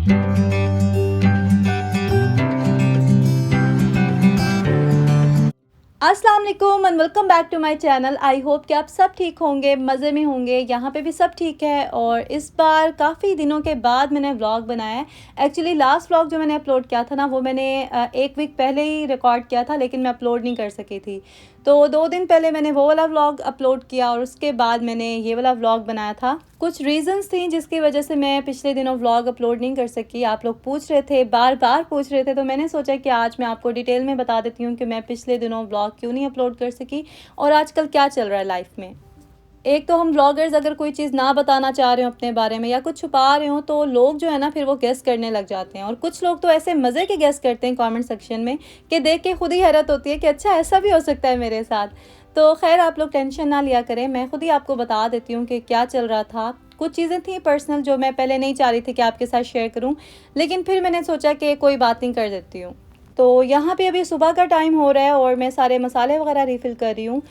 अस्सलाम वालेकुम and welcome back to my channel. I hope कि आप सब ठीक होंगे, मज़े में होंगे। यहाँ पे भी सब ठीक है। और इस बार काफ़ी दिनों के बाद मैंने व्लॉग बनाया है। एक्चुअली लास्ट व्लॉग जो मैंने अपलोड किया था ना, वो मैंने एक वीक पहले ही रिकॉर्ड किया था, लेकिन मैं अपलोड नहीं कर सकी थी। तो 2 दिन पहले मैंने वो वाला व्लॉग अपलोड किया और उसके बाद मैंने ये वाला व्लॉग बनाया था। कुछ रीज़न्स थी जिसकी वजह से मैं पिछले दिनों व्लॉग अपलोड नहीं कर सकी। आप लोग पूछ रहे थे, बार बार पूछ रहे थे, तो मैंने सोचा कि आज मैं आपको डिटेल में बता देती हूँ कि मैं पिछले दिनों व्लॉग क्यों नहीं अपलोड कर सकी और आजकल क्या चल रहा है लाइफ में। एक तो हम व्लॉगर्स अगर कोई चीज़ ना बताना चाह रहे हो अपने बारे में या कुछ छुपा रहे हो, तो लोग जो है ना फिर वो गेस करने लग जाते हैं। और कुछ लोग तो ऐसे मज़े के गेस करते हैं कमेंट सेक्शन में कि देख के खुद ही हैरत होती है कि अच्छा ऐसा भी हो सकता है मेरे साथ। तो खैर आप लोग टेंशन ना लिया करें, मैं खुद ही आपको बता देती हूँ कि क्या चल रहा था। कुछ चीज़ें थी पर्सनल जो मैं पहले नहीं चाह रही थी कि आपके साथ शेयर करूँ, लेकिन फिर मैंने सोचा कि कोई बात नहीं, कर देती हूँ। तो यहाँ पे अभी सुबह का टाइम हो रहा है और मैं सारे मसाले वगैरह रिफ़िल कर रही हूँ।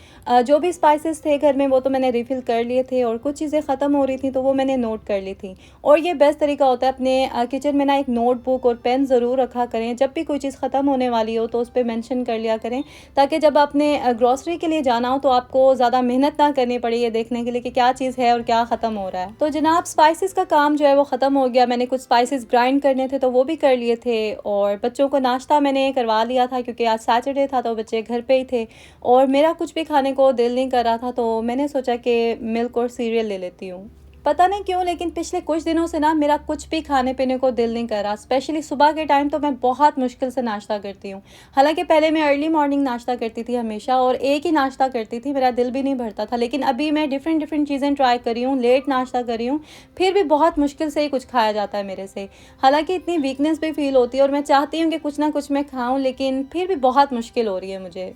जो भी स्पाइसेस थे घर में वो तो मैंने रिफ़िल कर लिए थे और कुछ चीज़ें ख़त्म हो रही थी तो वो मैंने नोट कर ली थी। और ये बेस्ट तरीका होता है, अपने किचन में ना एक नोटबुक और पेन ज़रूर रखा करें। जब भी कोई चीज़ ख़त्म होने वाली हो तो उस पर मेंशन कर लिया करें, ताकि जब आपने ग्रॉसरी के लिए जाना हो तो आपको ज़्यादा मेहनत ना करनी पड़े ये देखने के लिए कि क्या चीज़ है और क्या ख़त्म हो रहा है। तो जनाब स्पाइसेस का काम जो है वो ख़त्म हो गया। मैंने कुछ स्पाइसेस ग्राइंड करने थे तो वो भी कर लिए थे और बच्चों को नाश्ता मैंने करवा लिया था क्योंकि आज सैटरडे था तो बच्चे घर पे ही थे और मेरा कुछ भी खाने को दिल नहीं कर रहा था, तो मैंने सोचा कि मिल्क और सीरियल ले लेती हूँ। पता नहीं क्यों लेकिन पिछले कुछ दिनों से ना मेरा कुछ भी खाने पीने को दिल नहीं कर रहा। स्पेशली सुबह के टाइम तो मैं बहुत मुश्किल से नाश्ता करती हूँ। हालांकि पहले मैं अर्ली मॉर्निंग नाश्ता करती थी हमेशा और एक ही नाश्ता करती थी, मेरा दिल भी नहीं भरता था। लेकिन अभी मैं डिफरेंट डिफरेंट चीज़ें ट्राई करी हूँ, लेट नाश्ता करी हूँ, फिर भी बहुत मुश्किल से ही कुछ खाया जाता है मेरे से। हालांकि इतनी वीकनेस भी फील होती है और मैं चाहती हूँ कि कुछ ना कुछ मैं खाऊँ, लेकिन फिर भी बहुत मुश्किल हो रही है मुझे।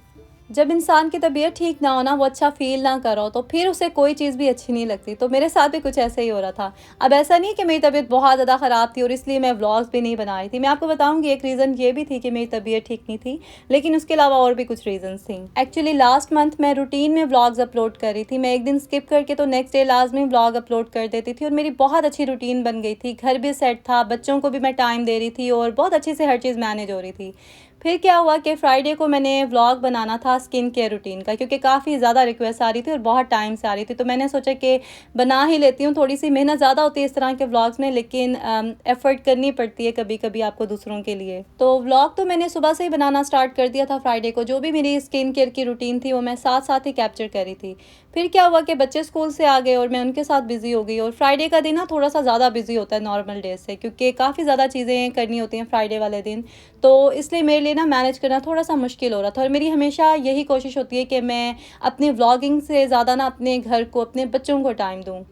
जब इंसान की तबीयत ठीक ना हो ना, वो अच्छा फ़ील ना करो, तो फिर उसे कोई चीज़ भी अच्छी नहीं लगती। तो मेरे साथ भी कुछ ऐसा ही हो रहा था। अब ऐसा नहीं कि मेरी तबीयत बहुत ज़्यादा ख़राब थी और इसलिए मैं व्लॉग्स भी नहीं बना रही थी। मैं आपको बताऊँगी एक रीज़न ये भी थी कि मेरी तबीयत ठीक नहीं थी, लेकिन उसके अलावा और भी कुछ रीज़न्स थी। एक्चुअली लास्ट मंथ मैं रूटीन में व्लॉग्स अपलोड कर रही थी। मैं एक दिन स्किप करके तो नेक्स्ट डे लाज़मी व्लॉग अपलोड कर देती थी और मेरी बहुत अच्छी रूटीन बन गई थी। घर भी सेट था, बच्चों को भी मैं टाइम दे रही थी और बहुत अच्छे से हर चीज़ मैनेज हो रही थी। फिर क्या हुआ कि फ्राइडे को मैंने व्लॉग बनाना था स्किन केयर रूटीन का, क्योंकि काफ़ी ज़्यादा रिक्वेस्ट आ रही थी और बहुत टाइम से आ रही थी। तो मैंने सोचा कि बना ही लेती हूँ। थोड़ी सी मेहनत ज़्यादा होती है इस तरह के व्लॉग्स में, लेकिन एफ़र्ट करनी पड़ती है कभी कभी आपको दूसरों के लिए। तो व्लॉग तो मैंने सुबह से ही बनाना स्टार्ट कर दिया था फ्राइडे को। जो भी मेरी स्किन केयर की रूटीन थी वो मैं साथ साथ ही कैप्चर करी थी। फिर क्या हुआ कि बच्चे स्कूल से आ गए और मैं उनके साथ बिज़ी हो गई। और फ्राइडे का दिन ना थोड़ा सा ज़्यादा बिज़ी होता है नॉर्मल डेज से, क्योंकि काफ़ी ज़्यादा चीज़ें करनी होती हैं फ्राइडे वाले दिन। तो इसलिए मेरे लिए ना मैनेज करना थोड़ा-सा मुश्किल हो रहा था और मेरी हमेशा यही कोशिश होती है कि मैं अपनी व्लॉगिंग से ज़्यादा ना अपने घर को, अपने बच्चों को टाइम दूँ।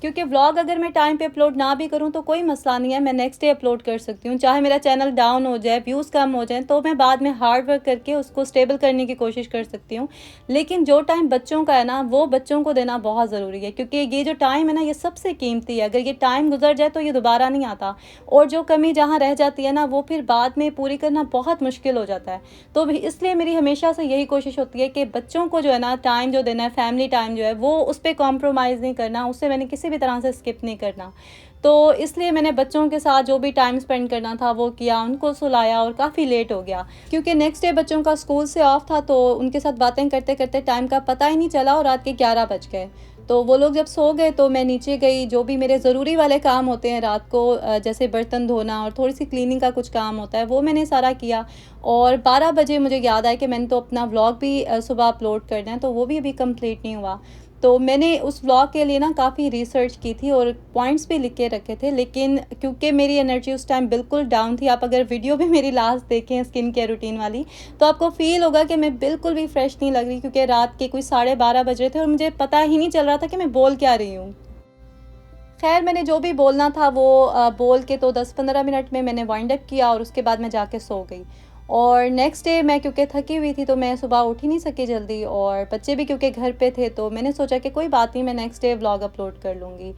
क्योंकि व्लॉग अगर मैं टाइम पे अपलोड ना भी करूँ तो कोई मसला नहीं है, मैं नेक्स्ट डे अपलोड कर सकती हूँ। चाहे मेरा चैनल डाउन हो जाए, व्यूज़ कम हो जाएँ, तो मैं बाद में हार्ड वर्क करके उसको स्टेबल करने की कोशिश कर सकती हूँ। लेकिन जो टाइम बच्चों का है ना, वो बच्चों को देना बहुत ज़रूरी है, क्योंकि ये जो टाइम है ना, ये सबसे कीमती है। अगर ये टाइम गुज़र जाए तो ये दोबारा नहीं आता और जो कमी जहाँ रह जाती है ना, वो फिर बाद में पूरी करना बहुत मुश्किल हो जाता है। तो भी इसलिए मेरी हमेशा से यही कोशिश होती है कि बच्चों को जो है ना टाइम जो देना है, फैमिली टाइम जो है, वो उस पे कॉम्प्रोमाइज़ नहीं करना, उससे मैंने किसी भी तरह से स्किप नहीं करना। तो इसलिए मैंने बच्चों के साथ जो भी टाइम स्पेंड करना था वो किया, उनको सुलाया और काफ़ी लेट हो गया। क्योंकि नेक्स्ट डे बच्चों का स्कूल से ऑफ था, तो उनके साथ बातें करते-करते टाइम का पता ही नहीं चला और रात के 11 बज गए। तो वो लोग जब सो गए तो मैं नीचे गई, जो भी मेरे ज़रूरी वाले काम होते हैं रात को, जैसे बर्तन धोना और थोड़ी-सी क्लीनिंग का कुछ काम होता है, वो मैंने सारा किया। और 12 बजे मुझे याद आया कि मैंने तो अपना व्लॉग भी सुबह अपलोड करना है, तो वो भी अभी कंप्लीट नहीं हुआ। तो मैंने उस व्लॉग के लिए ना काफ़ी रिसर्च की थी और पॉइंट्स भी लिख के रखे थे, लेकिन क्योंकि मेरी एनर्जी उस टाइम बिल्कुल डाउन थी। आप अगर वीडियो भी मेरी लास्ट देखें स्किन केयर रूटीन वाली, तो आपको फ़ील होगा कि मैं बिल्कुल भी फ्रेश नहीं लग रही, क्योंकि रात के कोई 12:30 बज रहे थे और मुझे पता ही नहीं चल रहा था कि मैं बोल क्या रही हूँ। खैर मैंने जो भी बोलना था वो बोल के तो 10-15 मिनट में मैंने वाइंड अप किया और उसके बाद मैं जाके सो गई। और नेक्स्ट डे मैं क्योंकि थकी हुई थी तो मैं सुबह उठ ही नहीं सकी जल्दी, और बच्चे भी क्योंकि घर पे थे, तो मैंने सोचा कि कोई बात नहीं, मैं नेक्स्ट डे व्लॉग अपलोड कर लूँगी।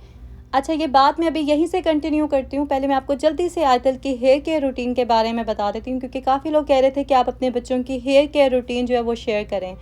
अच्छा, ये बात मैं अभी यहीं से कंटिन्यू करती हूँ। पहले मैं आपको जल्दी से आजकल की हेयर केयर रूटीन के बारे में बता देती हूँ, क्योंकि काफ़ी लोग कह रहे थे कि आप अपने बच्चों की हेयर केयर रूटीन जो है वो शेयर करें।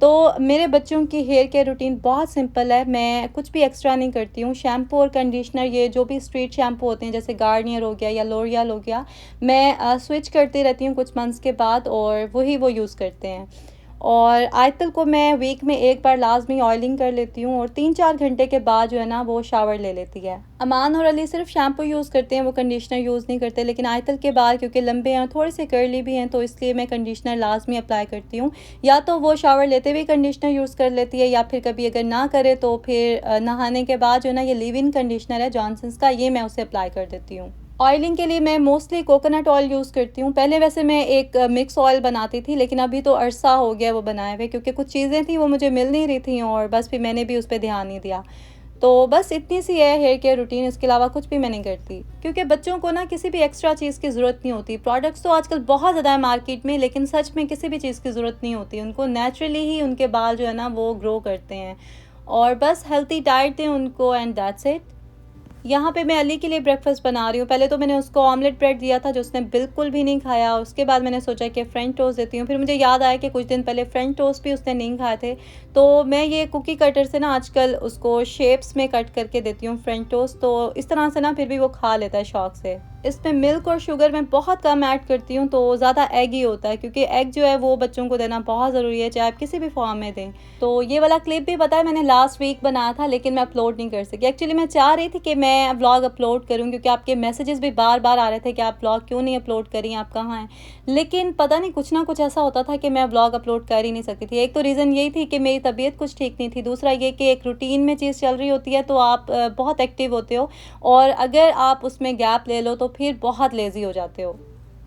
तो मेरे बच्चों की हेयर केयर रूटीन बहुत सिंपल है, मैं कुछ भी एक्स्ट्रा नहीं करती हूँ। शैम्पू और कंडीशनर, ये जो भी स्ट्रीट शैम्पू होते हैं जैसे गार्नियर हो गया या लोरियल हो गया, मैं स्विच करती रहती हूँ कुछ मंथ्स के बाद और वही वो यूज़ करते हैं। और आजकल को मैं वीक में एक बार लाज़मी ऑयलिंग कर लेती हूँ और 3-4 घंटे के बाद जो है ना वो शावर ले लेती है। अमान और अली सिर्फ शैम्पू यूज़ करते हैं, वो कंडीशनर यूज़ नहीं करते, लेकिन आजकल के बाल क्योंकि लंबे हैं और थोड़े से कर्ली भी हैं तो इसलिए मैं कंडीशनर लाज़मी अप्लाई करती हूँ। या तो वो शावर लेते हुए कंडीशनर यूज़ कर लेती है या फिर कभी अगर ना करे तो फिर नहाने के बाद जो है ना ये लीव इन कंडीशनर है जॉनसन्स का, ये मैं उसे अप्लाई कर देती हूँ। ऑयलिंग के लिए मैं मोस्टली कोकोनट ऑयल यूज़ करती हूँ। पहले वैसे मैं एक मिक्स ऑयल बनाती थी, लेकिन अभी तो अरसा हो गया वो बनाए हुए, क्योंकि कुछ चीज़ें थी वो मुझे मिल नहीं रही थी और बस फिर मैंने भी उस पे ध्यान नहीं दिया। तो बस इतनी सी है हेयर केयर रूटीन, इसके अलावा कुछ भी मैं नहीं करती। क्योंकि बच्चों को ना किसी भी एक्स्ट्रा चीज़ की ज़रूरत नहीं होती। प्रोडक्ट्स तो आजकल बहुत ज़्यादा है मार्केट में, लेकिन सच में किसी भी चीज़ की ज़रूरत नहीं होती। उनको नेचुरली ही उनके बाल जो है ना वो ग्रो करते हैं और बस हेल्थी डाइट दें उनको एंड दैट्स इट। यहाँ पे मैं अली के लिए ब्रेकफ़ास्ट बना रही हूँ। पहले तो मैंने उसको ऑमलेट ब्रेड दिया था जो उसने बिल्कुल भी नहीं खाया। उसके बाद मैंने सोचा कि फ्रेंच टोस्ट देती हूँ। फिर मुझे याद आया कि कुछ दिन पहले फ्रेंच टोस्ट भी उसने नहीं खाए थे। तो मैं ये कुकी कटर से ना आजकल उसको शेप्स में कट करके देती हूँ फ्रेंच टोस्ट, तो इस तरह से ना फिर भी वो खा लेता है शौक से। इसमें मिल्क और शुगर मैं बहुत कम ऐड करती हूँ, तो ज़्यादा एग ही होता है, क्योंकि एग जो है वो बच्चों को देना बहुत ज़रूरी है, चाहे आप किसी भी फॉर्म में दें। तो ये वाला क्लिप भी पता है मैंने लास्ट वीक बनाया था, लेकिन मैं अपलोड नहीं कर सकी। एक्चुअली मैं चाह रही थी कि मैं व्लॉग अपलोड करूँ, क्योंकि आपके मैसेजेस भी बार बार आ रहे थे कि आप व्लॉग क्यों नहीं अपलोड करी, आप कहाँ हैं। लेकिन पता नहीं कुछ ना कुछ ऐसा होता था कि मैं व्लॉग अपलोड कर ही नहीं सकती थी। एक तो रीज़न यही थी कि मेरी तबीयत कुछ ठीक नहीं थी, दूसरा ये कि एक रूटीन में चीज़ चल रही होती है तो आप बहुत एक्टिव होते हो, और अगर आप उसमें गैप ले लो तो फिर बहुत लेज़ी हो जाते हो।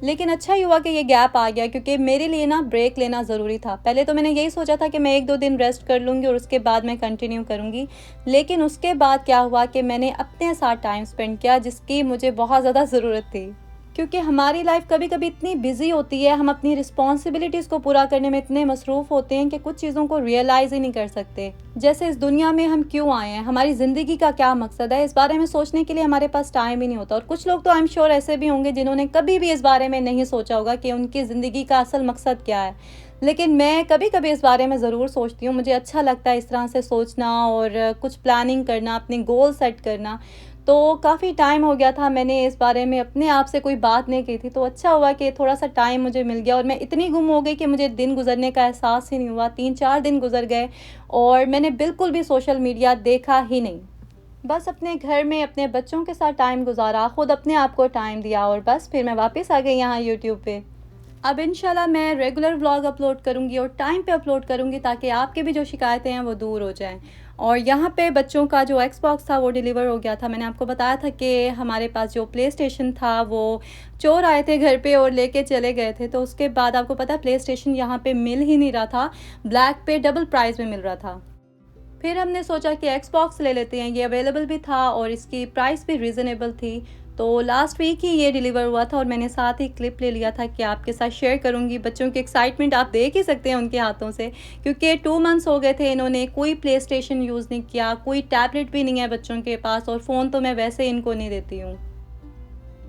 लेकिन अच्छा ही हुआ कि ये गैप आ गया, क्योंकि मेरे लिए ना ब्रेक लेना ज़रूरी था। पहले तो मैंने यही सोचा था कि मैं 1-2 दिन रेस्ट कर लूँगी और उसके बाद मैं कंटिन्यू करूँगी। लेकिन उसके बाद क्या हुआ कि मैंने अपने साथ टाइम स्पेंड किया, जिसकी मुझे बहुत ज़्यादा ज़रूरत थी। क्योंकि हमारी लाइफ कभी-कभी इतनी बिज़ी होती है, हम अपनी रिस्पॉन्सिबिलिटीज़ को पूरा करने में इतने मसरूफ़ होते हैं कि कुछ चीज़ों को रियलाइज़ ही नहीं कर सकते। जैसे इस दुनिया में हम क्यों आए हैं, हमारी ज़िंदगी का क्या मकसद है, इस बारे में सोचने के लिए हमारे पास टाइम ही नहीं होता। और कुछ लोग तो आई एम श्योर ऐसे भी होंगे जिन्होंने कभी भी इस बारे में नहीं सोचा होगा कि उनकी ज़िंदगी का असल मकसद क्या है। लेकिन मैं कभी-कभी इस बारे में ज़रूर सोचती हूँ, मुझे अच्छा लगता है इस तरह से सोचना और कुछ प्लानिंग करना, अपने गोल सेट करना। तो काफ़ी टाइम हो गया था मैंने इस बारे में अपने आप से कोई बात नहीं की थी, तो अच्छा हुआ कि थोड़ा-सा टाइम मुझे मिल गया और मैं इतनी गुम हो गई कि मुझे दिन गुज़रने का एहसास ही नहीं हुआ। 3-4 दिन गुज़र गए और मैंने बिल्कुल भी सोशल मीडिया देखा ही नहीं। बस अपने घर में अपने बच्चों के साथ टाइम गुज़ारा, खुद अपने आप को टाइम दिया और बस फिर मैं वापस आ गई यहाँ यूट्यूब पे। अब इंशाल्लाह मैं रेगुलर व्लॉग अपलोड करूँगी और टाइम पे अपलोड करूँगी, ताकि आपकी भी जो शिकायतें हैं वो दूर हो जाएँ। और यहाँ पे बच्चों का जो एक्सबॉक्स था वो डिलीवर हो गया था। मैंने आपको बताया था कि हमारे पास जो प्ले स्टेशन था वो चोर आए थे घर पे और लेके चले गए थे। तो उसके बाद आपको पता है प्ले स्टेशन यहाँ पे मिल ही नहीं रहा था, ब्लैक पे डबल प्राइस में मिल रहा था। फिर हमने सोचा कि एक्सबॉक्स ले लेते हैं, ये अवेलेबल भी था और इसकी प्राइस भी रीज़नेबल थी। तो लास्ट वीक ही ये डिलीवर हुआ था और मैंने साथ ही क्लिप ले लिया था कि आपके साथ शेयर करूंगी। बच्चों की एक्साइटमेंट आप देख ही सकते हैं उनके हाथों से, क्योंकि 2 मंथ्स हो गए थे इन्होंने कोई प्ले स्टेशन यूज़ नहीं किया, कोई टैबलेट भी नहीं है बच्चों के पास, और फ़ोन तो मैं वैसे इनको नहीं देती हूँ।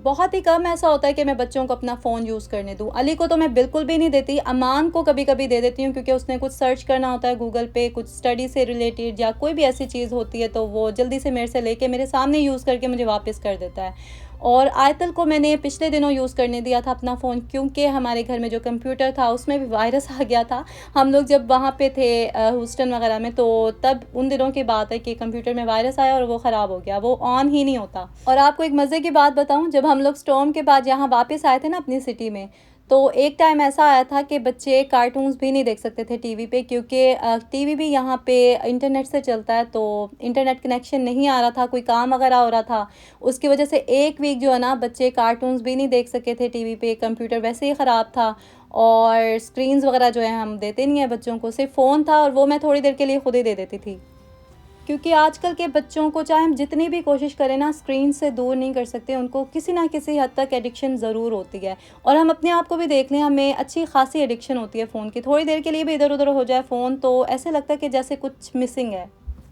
बहुत ही कम ऐसा होता है कि मैं बच्चों को अपना फ़ोन यूज़ करने दूँ। अली को तो मैं बिल्कुल भी नहीं देती, अमान को कभी-कभी दे देती हूँ, क्योंकि उसने कुछ सर्च करना होता है गूगल पे, कुछ स्टडी से रिलेटेड या कोई भी ऐसी चीज़ होती है तो वो जल्दी से मेरे से लेके मेरे सामने यूज़ करके मुझे वापस कर देता है। और आयतल को मैंने पिछले दिनों यूज़ करने दिया था अपना फ़ोन, क्योंकि हमारे घर में जो कंप्यूटर था उसमें भी वायरस आ गया था। हम लोग जब वहाँ पे थे ह्यूस्टन वगैरह में, तो तब उन दिनों की बात है कि कंप्यूटर में वायरस आया और वो ख़राब हो गया, वो ऑन ही नहीं होता। और आपको एक मज़े की बात बताऊँ, जब हम लोग स्टॉर्म के बाद यहाँ वापस आए थे ना अपनी सिटी में, तो एक टाइम ऐसा आया था कि बच्चे कार्टून्स भी नहीं देख सकते थे टीवी पे, क्योंकि टीवी भी यहाँ पे इंटरनेट से चलता है, तो इंटरनेट कनेक्शन नहीं आ रहा था, कोई काम वगैरह हो रहा था। उसकी वजह से 1 वीक जो है ना बच्चे कार्टून्स भी नहीं देख सके थे टीवी पे, कंप्यूटर वैसे ही ख़राब था और स्क्रीन्स वगैरह जो है हम देते नहीं हैं बच्चों को, सिर्फ़ फ़ोन था और वो मैं थोड़ी देर के लिए खुद ही दे देती थी। क्योंकि आजकल के बच्चों को चाहे हम जितनी भी कोशिश करें ना, स्क्रीन से दूर नहीं कर सकते, उनको किसी ना किसी हद तक एडिक्शन ज़रूर होती है। और हम अपने आप को भी देख लें, हमें अच्छी खासी एडिक्शन होती है फ़ोन की, थोड़ी देर के लिए भी इधर-उधर हो जाए फ़ोन तो ऐसे लगता है कि जैसे कुछ मिसिंग है।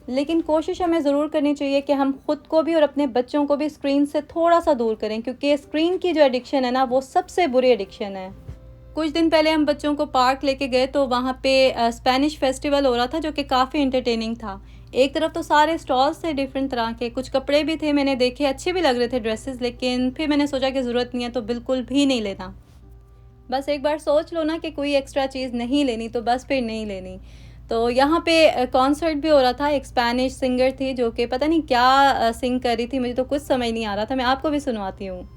लेकिन कोशिश हमें ज़रूर करनी चाहिए कि हम खुद को भी और अपने बच्चों को भी स्क्रीन से थोड़ा-सा दूर करें, क्योंकि स्क्रीन की जो एडिक्शन है ना वो सबसे बुरी एडिक्शन है। कुछ दिन पहले हम बच्चों को पार्क लेके गए तो वहाँ पे स्पेनिश फेस्टिवल हो रहा था जो कि काफ़ी एंटरटेनिंग था। एक तरफ तो सारे स्टॉल्स थे डिफरेंट तरह के, कुछ कपड़े भी थे, मैंने देखे अच्छे भी लग रहे थे ड्रेसेस, लेकिन फिर मैंने सोचा कि ज़रूरत नहीं है तो बिल्कुल भी नहीं लेना। बस एक बार सोच लो ना कि कोई एक्स्ट्रा चीज़ नहीं लेनी तो बस फिर नहीं लेनी। तो यहाँ पे कॉन्सर्ट भी हो रहा था, एक स्पेनिश सिंगर थी जो कि पता नहीं क्या सिंग कर रही थी, मुझे तो कुछ समझ नहीं आ रहा था। मैं आपको भी सुनवाती हूँ।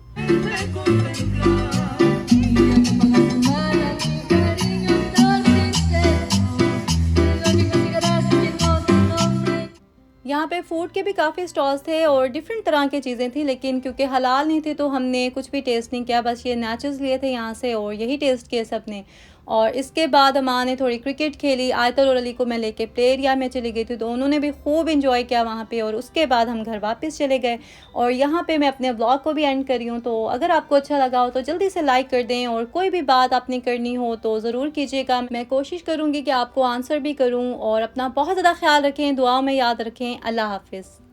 यहाँ पे फूड के भी काफ़ी स्टॉल्स थे और डिफरेंट तरह की चीज़ें थी, लेकिन क्योंकि हलाल नहीं थे तो हमने कुछ भी टेस्ट नहीं किया, बस ये नाचोस लिए थे यहाँ से और यही टेस्ट किए सबने। और इसके बाद हमारे ने थोड़ी क्रिकेट खेली, आयतल और अली को मैं लेके प्ले एरिया में चली गई थी तो उन्होंने भी खूब इंजॉय किया वहाँ पे, और उसके बाद हम घर वापस चले गए। और यहाँ पे मैं अपने ब्लॉग को भी एंड कर रही हूँ, तो अगर आपको अच्छा लगा हो तो जल्दी से लाइक कर दें, और कोई भी बात आपने करनी हो तो ज़रूर कीजिएगा। मैं कोशिश करूँगी कि आपको आंसर भी करूँ, और अपना बहुत ज़्यादा ख्याल रखें, दुआओं में याद रखें। अल्लाह हाफ़िज़।